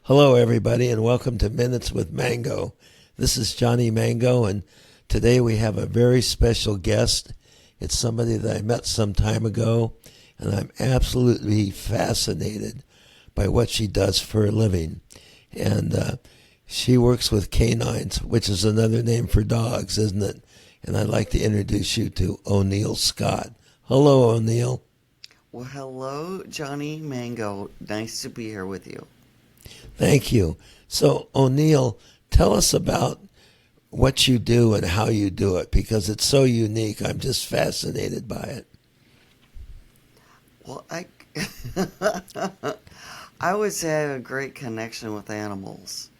Hello, everybody, and welcome to Minutes with Mango. This is Johnny Mango, and today we have a very special guest. It's somebody that I met some time ago, and I'm absolutely fascinated by what she does for a living. And she works with canines, which is another name for dogs, isn't it? And I'd like to introduce you to O'Neill Scott. Hello, O'Neill. Well, hello, Johnny Mango. Nice to be here with you. Thank you. So, O'Neill, tell us about what you do and how you do it because it's so unique. I'm just fascinated by it. Well, I would say I have a great connection with animals,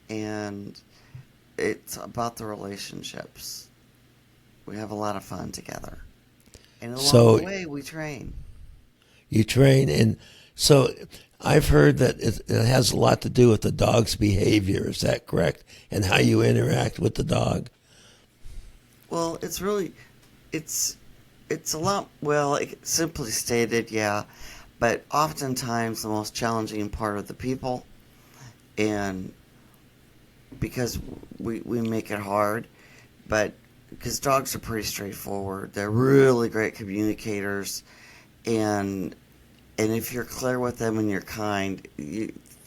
and it's about the relationships. We have a lot of fun together, and along the So, way, we train. you train, and so I've heard that it has a lot to do with the dog's behavior. Is that correct? And how you interact with the dog. Well, it's it's a lot. Well, like, simply stated, yeah, but oftentimes the most challenging part of the people, and because we make it hard, but because dogs are pretty straightforward, they're really great communicators, and and if you're clear with them and you're kind,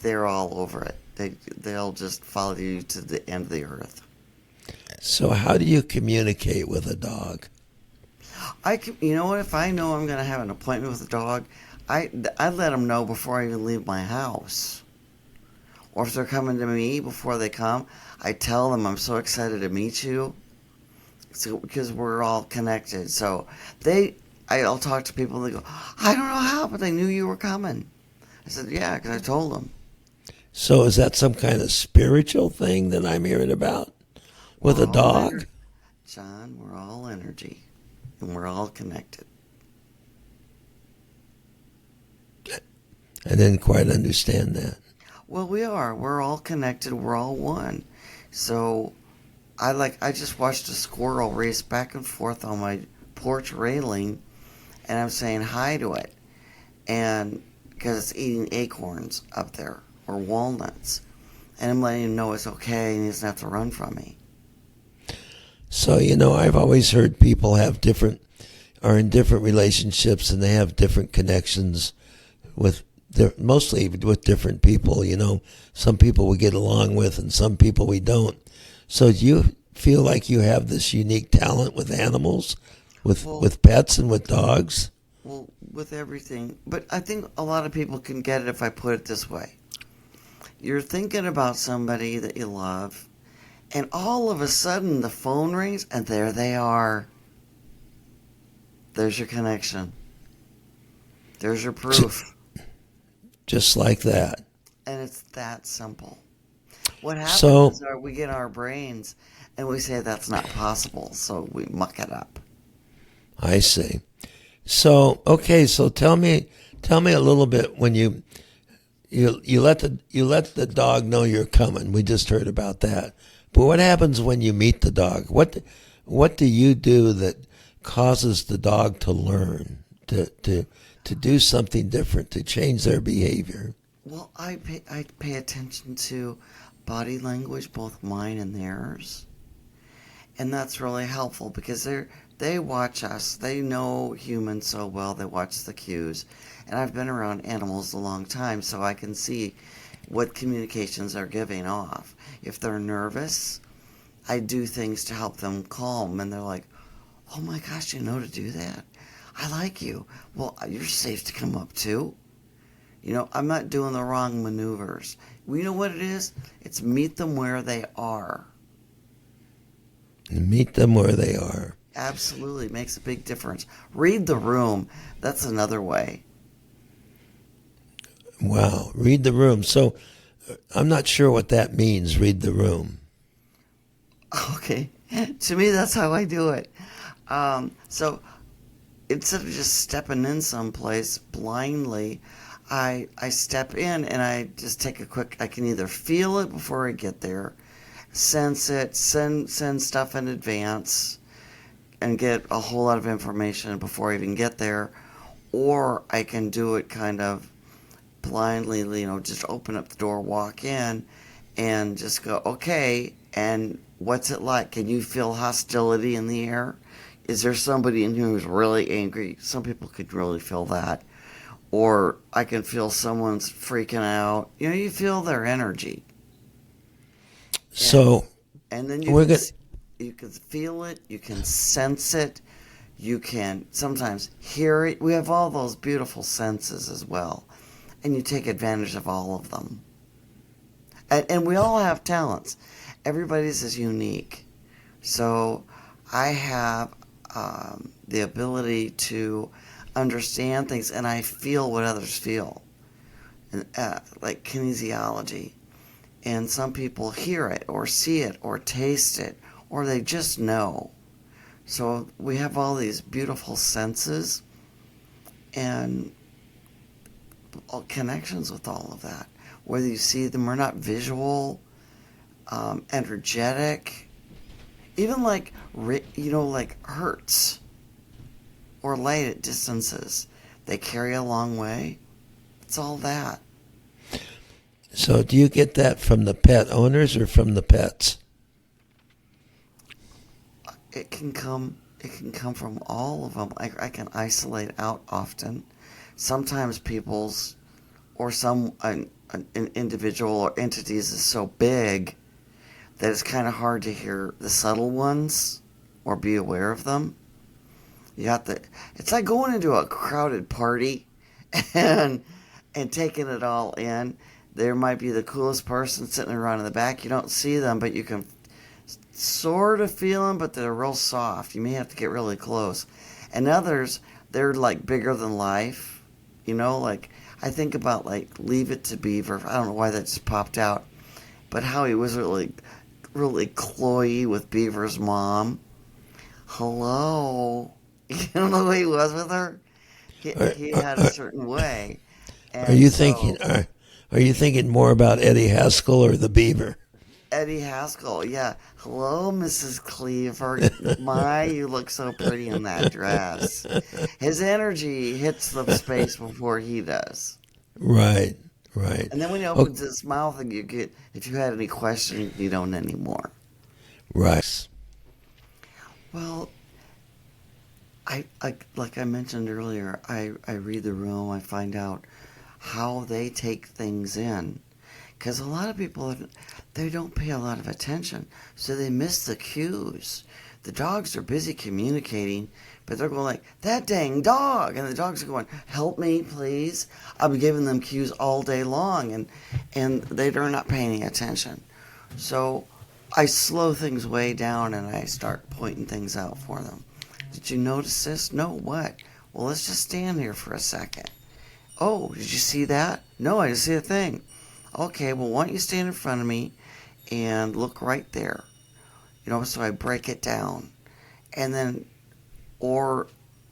they're all over it. They'll just follow you to the end of the earth. So, how do you communicate with a dog? You know what? If I know I'm going to have an appointment with a dog, I let them know before I even leave my house. Or if they're coming to me before they come, I tell them I'm so excited to meet you. So, because we're all connected. So I'll talk to people and they go, I don't know how, but they knew you were coming. I said, yeah, because I told them. So, is that some kind of spiritual thing that I'm hearing about with We're a all dog? energy. John, we're all energy. And we're all connected. I didn't quite understand that. Well, we are. We're all connected. We're all one. So I just watched a squirrel race back and forth on my porch railing, and I'm saying hi to it, and because it's eating acorns up there or walnuts, and I'm letting him know it's okay and he doesn't have to run from me. So, I've always heard people are in different relationships and they have different connections with, mostly with different people. Some people we get along with and some people we don't. So, do you feel like you have this unique talent with animals, Well, with pets and with dogs? well, with everything, but I think a lot of people can get it if I put it this way. You're thinking about somebody that you love, and all of a sudden the phone rings, and there they are. There's your connection. There's your J- proof. just like that. And it's that simple. What happens So, is we get our brains and we say that's not possible, so we muck it up. I see. So, okay, so tell me a little bit when you let the dog know you're coming. We just heard about that. But what happens when you meet the dog? What do you do that causes the dog to learn to do something different, to change their behavior? Well, I pay attention to body language, both mine and theirs. And that's really helpful because they watch us. They know humans so well. They watch the cues. And I've been around animals a long time, so I can see what communications they're giving off. If they're nervous, I do things to help them calm, and they're like, "Oh my gosh, you know to do that? I like you. Well, you're safe to come up too." I'm not doing the wrong maneuvers. You know what it is? It's meet them where they are. And meet them where they are. Absolutely makes a big difference. Read the room. That's another way. Wow, read the room. So I'm not sure what that means, read the room. Okay. To me, that's how I do it. So instead of just stepping in someplace blindly, I step in and I just take a quick. I can either feel it before I get there, sense it, send stuff in advance, and get a whole lot of information before I even get there, or I can do it kind of blindly, just open up the door, walk in, and just go, okay, and what's it like? Can you feel hostility in the air? Is there somebody in here who's really angry? Some people could really feel that. Or I can feel someone's freaking out. You feel their energy. So And then we're going. you can feel it, you can sense it, you can sometimes hear it. We have all those beautiful senses as well. And you take advantage of all of them. And we all have talents. Everybody's is unique. So I have the ability to understand things, and I feel what others feel, like kinesiology. And some people hear it or see it or taste it, or they just know. So we have all these beautiful senses and connections with all of that. Whether you see them or not, visual, energetic, even like hertz or light at distances. They carry a long way. It's all that. So do you get that from the pet owners or from the pets? It can come from all of them. I can isolate out often. Sometimes people's or an individual or entities is so big that it's kind of hard to hear the subtle ones or be aware of them. You have to. It's like going into a crowded party and taking it all in. There might be the coolest person sitting around in the back. You don't see them, but you can sort of feel them, but they're real soft. You may have to get really close. And others, they're like bigger than life. Like I think about like Leave It to Beaver. I don't know why that just popped out, but how he was really, really cloyy with Beaver's mom. Hello. You don't know who he was with her? He had a certain way. And Are you thinking? Are you thinking more about Eddie Haskell or the beaver? Eddie Haskell, yeah. Hello, Mrs. Cleaver. You look so pretty in that dress. His energy hits the space before he does. Right, right. And then when he opens his mouth, and if you had any questions, you don't anymore. Right. Well, I like I mentioned earlier, I read the room, I find out how they take things in. Because a lot of people, they don't pay a lot of attention, so they miss the cues. The dogs are busy communicating, but they're going like, that dang dog! And the dogs are going, help me, please. I'm giving them cues all day long, and they're not paying any attention. So I slow things way down, and I start pointing things out for them. Did you notice this? No, what? Well, let's just stand here for a second. Oh, did you see that? No, I didn't see a thing. Okay, well, why don't you stand in front of me and look right there? So I break it down. And then, or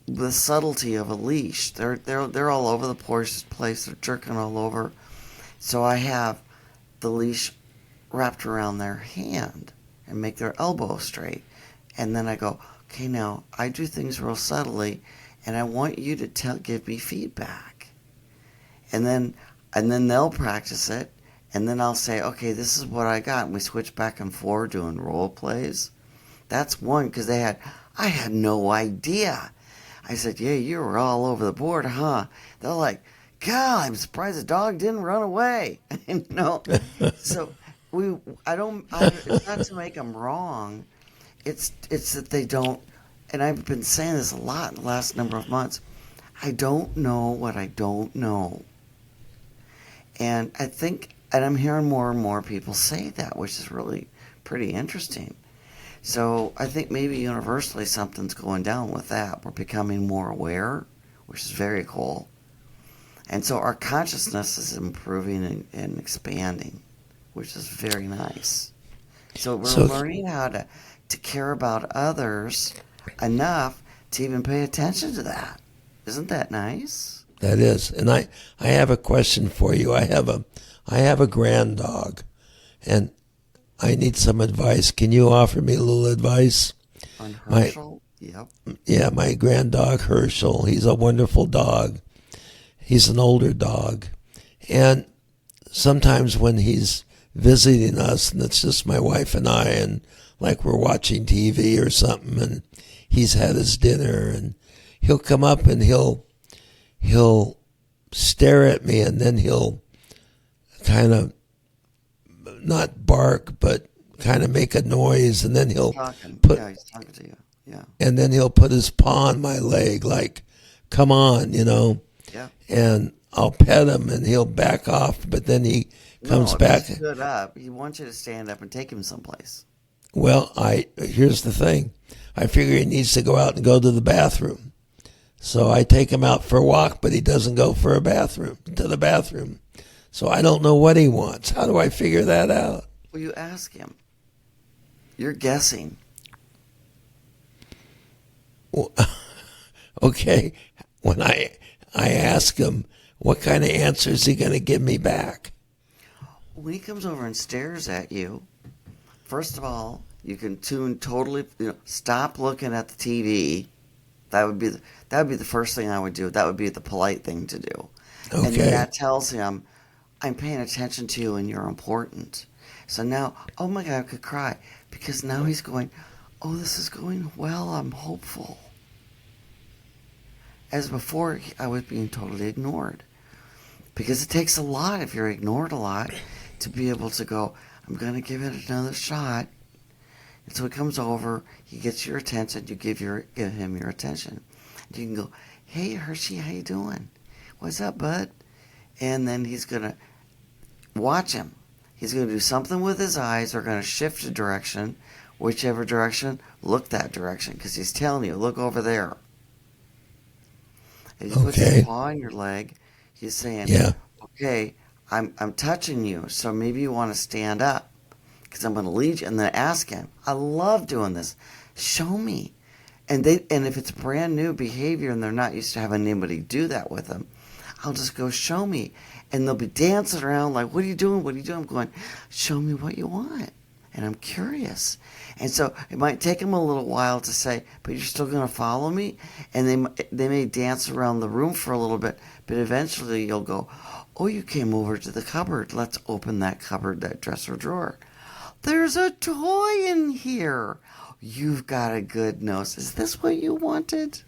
the subtlety of a leash. They're all over the place. They're jerking all over. So I have the leash wrapped around their hand and make their elbow straight. And then I go, okay, now I do things real subtly, and I want you to give me feedback. And then they'll practice it, and then I'll say, okay, this is what I got. And we switch back and forth doing role plays. That's one, because I had no idea. I said, yeah, you were all over the board, huh? They're like, God, I'm surprised the dog didn't run away. So it's not to make them wrong. It's that they don't, and I've been saying this a lot in the last number of months, I don't know what I don't know. And I think, and I'm hearing more and more people say that, which is really pretty interesting. So I think maybe universally something's going down with that. We're becoming more aware, which is very cool. And so our consciousness is improving and expanding, which is very nice. So we're learning how to care about others enough to even pay attention to that. Isn't that nice? That is. And I have a question for you. I have a grand dog, and I need some advice. Can you offer me a little advice? On Herschel? Yep. Yeah, my grand dog Herschel. He's a wonderful dog. He's an older dog, And sometimes when he's visiting us and it's just my wife and I, and like we're watching TV or something, and he's had his dinner, and he'll come up and he'll stare at me, and then he'll kind of not bark but kind of make a noise, and then he'll Talking. put Yeah, he's talking to you. Yeah. and then he'll put his paw on my leg like, come on, Yeah. and I'll pet him and he'll back off, but then he comes No, if back. he stood up, he wants you to stand up and take him someplace. Well, here's the thing. I figure he needs to go out and go to the bathroom. So I take him out for a walk, but he doesn't go to the bathroom. So I don't know what he wants. How do I figure that out? Well, you ask him. You're guessing. Well, okay. When I ask him, what kind of answer is he going to give me back? When he comes over and stares at you, first of all, you can tune totally. Stop looking at the TV. That would be the first thing I would do. That would be the polite thing to do. Okay. And that tells him, I'm paying attention to you and you're important. So now, oh my God, I could cry because now he's going, oh, this is going well. I'm hopeful. As before, I was being totally ignored. Because it takes a lot, if you're ignored a lot, to be able to go, I'm going to give it another shot. And so he comes over, he gets your attention, you give him your attention. And you can go, hey, Hershey, how you doing? What's up, bud? And then he's going to watch him. He's going to do something with his eyes. They're going to shift a direction. Whichever direction, look that direction. Because he's telling you, look over there. And he puts his Okay. paw on your leg. He's saying, Yeah. okay, I'm touching you, so maybe you want to stand up. Because I'm going to lead you. And then ask him. I love doing this. Show me. And if it's brand new behavior and they're not used to having anybody do that with them, I'll just go, show me. And they'll be dancing around like, what are you doing? What are you doing? I'm going, show me what you want. And I'm curious. And so it might take them a little while to say, but you're still going to follow me? And they may dance around the room for a little bit, but eventually you'll go, oh, you came over to the cupboard. Let's open that cupboard, that dresser drawer. There's a toy in here. You've got a good nose. Is this what you wanted?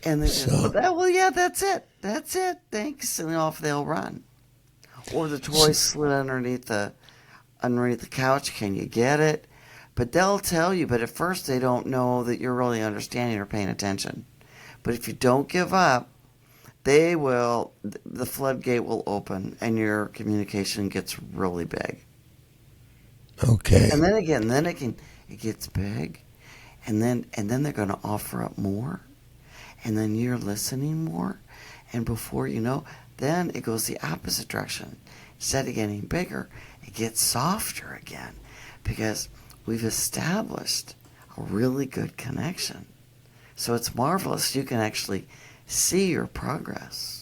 And they So- well, yeah, that's it. That's it. Thanks. And off they'll run. Or the toy slid underneath the couch. Can you get it? But they'll tell you. But at first they don't know that you're really understanding or paying attention. But if you don't give up, they will. The floodgate will open, and your communication gets really big. Okay. And then again, it gets big, and then they're going to offer up more, and then you're listening more, and before you know, then it goes the opposite direction. Instead of getting bigger, it gets softer again, because we've established a really good connection. So it's marvelous. You can actually see your progress.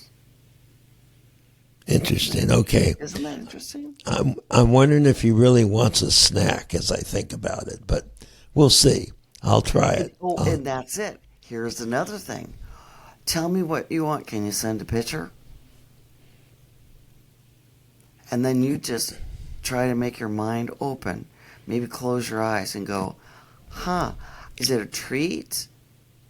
Interesting. Okay. Isn't that interesting? I'm wondering if he really wants a snack as I think about it, but we'll see. I'll try it. Oh, and that's it. Here's another thing. Tell me what you want. Can you send a picture? And then you just try to make your mind open. Maybe close your eyes and go, huh, is it a treat?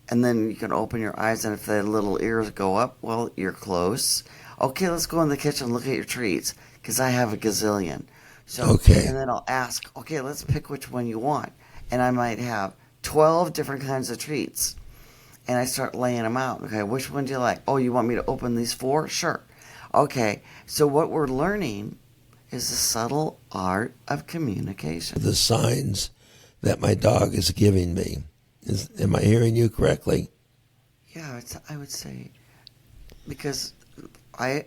And then you can open your eyes, and if the little ears go up, well, you're close. Okay, let's go in the kitchen and look at your treats, because I have a gazillion. So, Okay. And then I'll ask, okay, let's pick which one you want. And I might have 12 different kinds of treats. And I start laying them out. Okay, which one do you like? Oh, you want me to open these 4? Sure. Okay, so what we're learning is the subtle art of communication. The signs that my dog is giving me. Am I hearing you correctly? Yeah, I would say, because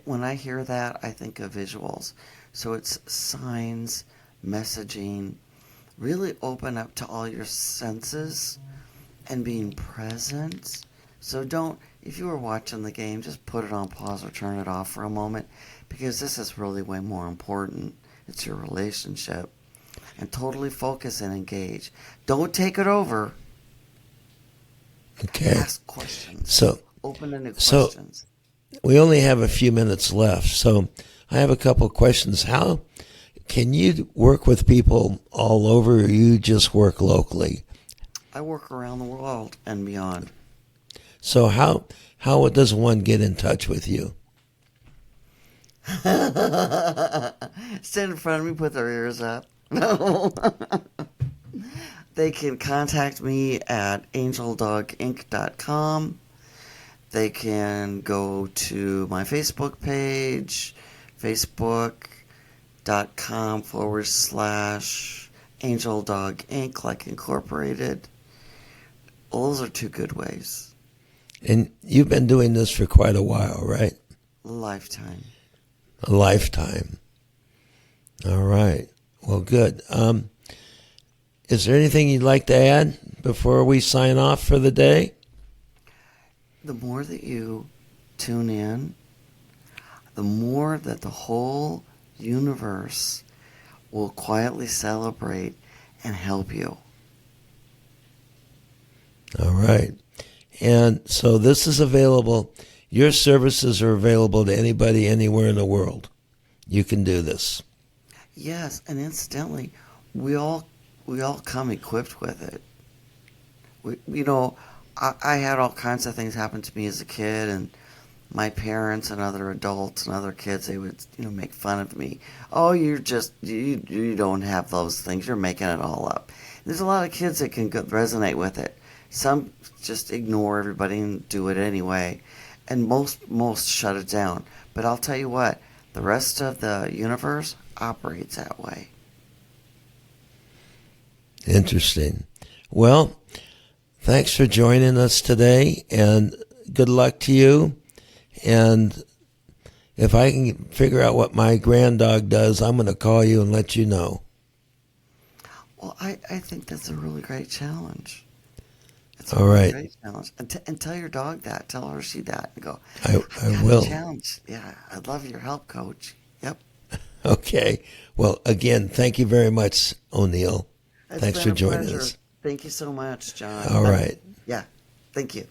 when I hear that, I think of visuals. So it's signs, messaging, really open up to all your senses and being present. So if you were watching the game, just put it on pause or turn it off for a moment, because this is really way more important. It's your relationship. And totally focus and engage. Don't take it over. Okay. Ask questions. So Open-ended so- questions. we only have a few minutes left, so I have a couple of questions. How can you work with people all over, or you just work locally? I work around the world and beyond. So how does one get in touch with you? Stand in front of me, put their ears up. No. They can contact me at angeldoginc.com. They can go to my Facebook page, facebook.com/Angel Dog Inc., like incorporated. Well, those are two good ways. And you've been doing this for quite a while, right? Lifetime. A lifetime. All right. Well, good. Is there anything you'd like to add before we sign off for the day? The more that you tune in, the more that the whole universe will quietly celebrate and help you. All right. And so this is available. Your services are available to anybody anywhere in the world. You can do this. Yes, and incidentally, we all come equipped with it. I had all kinds of things happen to me as a kid, and my parents and other adults and other kids, they would make fun of me. Oh, you don't have those things. You're making it all up. There's a lot of kids that can resonate with it. Some just ignore everybody and do it anyway, and most shut it down. But I'll tell you what, the rest of the universe operates that way. Interesting. Well, thanks for joining us today, and good luck to you. And if I can figure out what my grand dog does, I'm going to call you and let you know. Well, I think that's a really great challenge. It's All right. Great challenge. And tell your dog that. Tell her she that. And go, I got a will. challenge. Yeah, I'd love your help, Coach. Yep. Okay. Well, again, thank you very much, O'Neill. It's Thanks been for a joining pleasure. us. Thank you so much, John. All right. Yeah. Thank you.